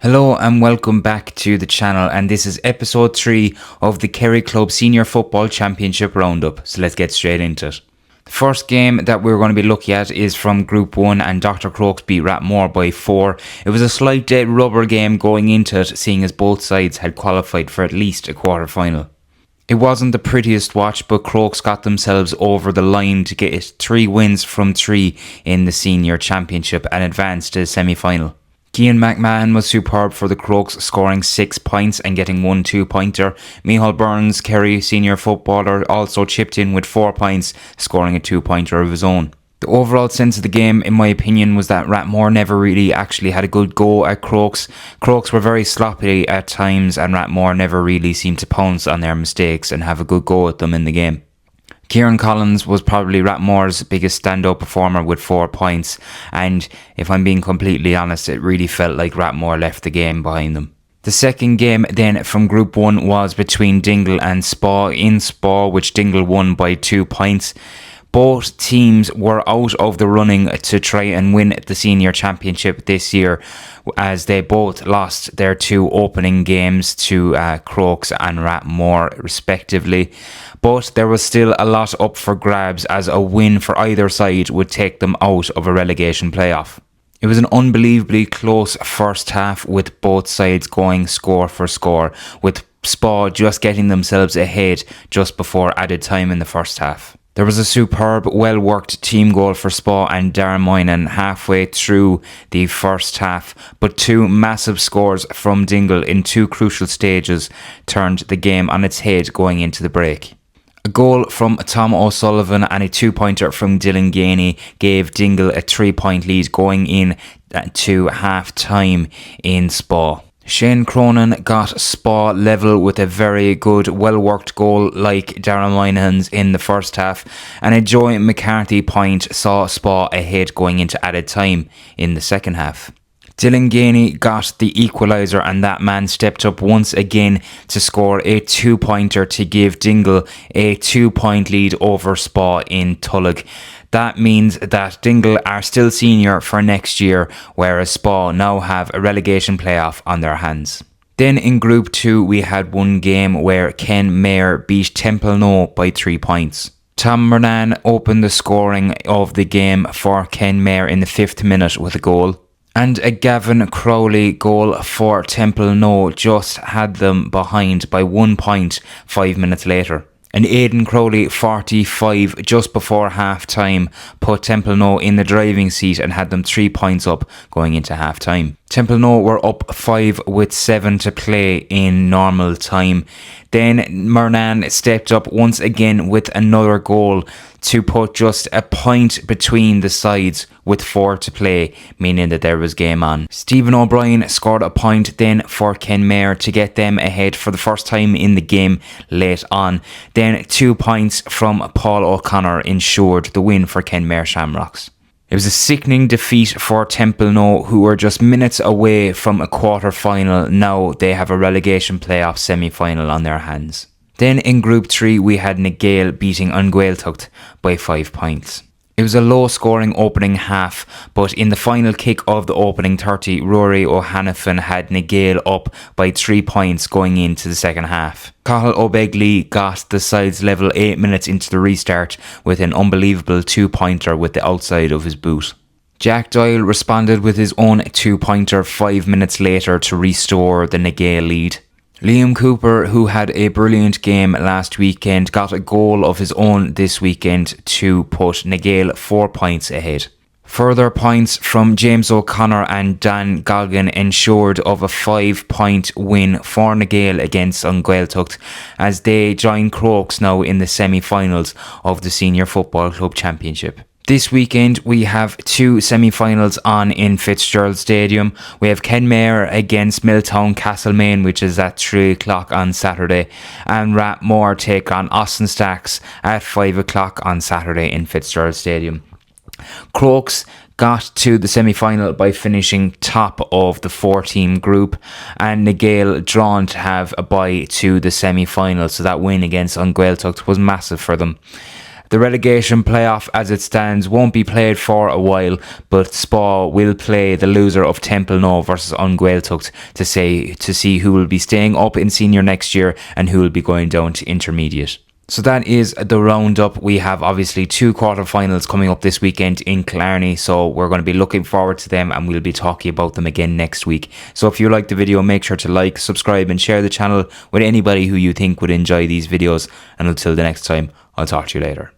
Hello and welcome back to the channel, and this is episode 3 of the Kerry Club Senior Football Championship Roundup, so let's get straight into it. The first game that we're going to be looking at is from Group 1, and Dr. Crokes beat Rathmore by 4. It was a slight dead rubber game going into it, seeing as both sides had qualified for at least a quarter final. It wasn't the prettiest watch, but Crokes got themselves over the line to get 3 wins from 3 in the Senior Championship and advanced to the semi-final. Cian McMahon was superb for the Crokes, scoring 6 points and getting 1 2-pointer. Micheál Burns, Kerry Senior footballer, also chipped in with 4 points, scoring a 2-pointer of his own. The overall sense of the game, in my opinion, was that Rathmore never really actually had a good go at Crokes. Crokes were very sloppy at times, and Rathmore never really seemed to pounce on their mistakes and have a good go at them in the game. Kieran Collins was probably Rathmore's biggest standout performer with 4 points, and if I'm being completely honest, it really felt like Rathmore left the game behind them. The second game then from Group 1 was between Dingle and Spa in Spa, which Dingle won by 2 points. Both teams were out of the running to try and win the Senior Championship this year, as they both lost their 2 opening games to Crokes and Rathmore respectively. But there was still a lot up for grabs, as a win for either side would take them out of a relegation playoff. It was an unbelievably close first half, with both sides going score for score, with Spa just getting themselves ahead just before added time in the first half. There was a superb, well-worked team goal for Spa and Darren Moynihan halfway through the first half, but 2 massive scores from Dingle in 2 crucial stages turned the game on its head going into the break. A goal from Tom O'Sullivan and a 2-pointer from Dylan Gainey gave Dingle a 3-point lead going in to half-time in Spa. Shane Cronin got Spa level with a very good, well-worked goal like Darren Moynihan's in the first half, and a Joy McCarthy point saw Spa ahead going into added time in the second half. Dylan Gainey got the equaliser, and that man stepped up once again to score a 2-pointer to give Dingle a 2-point lead over Spa in Tulloch. That means that Dingle are still senior for next year, whereas Spa now have a relegation playoff on their hands. Then in Group 2 we had one game where Kenmare beat Templenoe by 3 points. Tom Murnan opened the scoring of the game for Kenmare in the 5th minute with a goal, and a Gavin Crowley goal for Templenoe just had them behind by 1 point 5 minutes later. And Aidan Crowley, 45, just before half-time, put Templenoe in the driving seat and had them 3 points up going into half-time. Templenoe were up 5 with 7 to play in normal time. Then Murnan stepped up once again with another goal to put just a point between the sides with 4 to play, meaning that there was game on. Stephen O'Brien scored a point then for Kenmare to get them ahead for the first time in the game late on. Then 2 points from Paul O'Connor ensured the win for Kenmare Shamrocks. It was a sickening defeat for Templenoe, who were just minutes away from a quarter-final. Now they have a relegation playoff semi-final on their hands. Then in Group 3 we had Na Gaeil beating An Ghaeltacht by 5 points. It was a low-scoring opening half, but in the final kick of the opening 30, Rory O'Hanifin had Na Gaeil up by 3 points going into the second half. Cathal O'Begley got the sides level 8 minutes into the restart with an unbelievable 2-pointer with the outside of his boot. Jack Doyle responded with his own 2-pointer 5 minutes later to restore the Na Gaeil lead. Liam Cooper, who had a brilliant game last weekend, got a goal of his own this weekend to put Na Gaeil 4 points ahead. Further points from James O'Connor and Dan Galgan ensured of a 5-point win for Na Gaeil against An Ghaeltacht, as they join Crokes now in the semi-finals of the Senior Football Club Championship. This weekend we have 2 semi-finals on in Fitzgerald Stadium. We have Kenmare against Milltown-Castlemaine, which is at 3 o'clock on Saturday, and Rathmore take on Austin Stacks at 5 o'clock on Saturday in Fitzgerald Stadium. Crokes got to the semi-final by finishing top of the 4-team group, and Na Gaeil drawn to have a bye to the semi-final, so that win against An Ghaeltacht was massive for them. The relegation playoff as it stands won't be played for a while, but Spa will play the loser of Templenoe versus An Ghaeltacht to see who will be staying up in senior next year and who will be going down to intermediate. So that is the roundup. We have obviously 2 quarterfinals coming up this weekend in Killarney, so we're going to be looking forward to them, and we'll be talking about them again next week. So if you liked the video, make sure to like, subscribe and share the channel with anybody who you think would enjoy these videos, and until the next time, I'll talk to you later.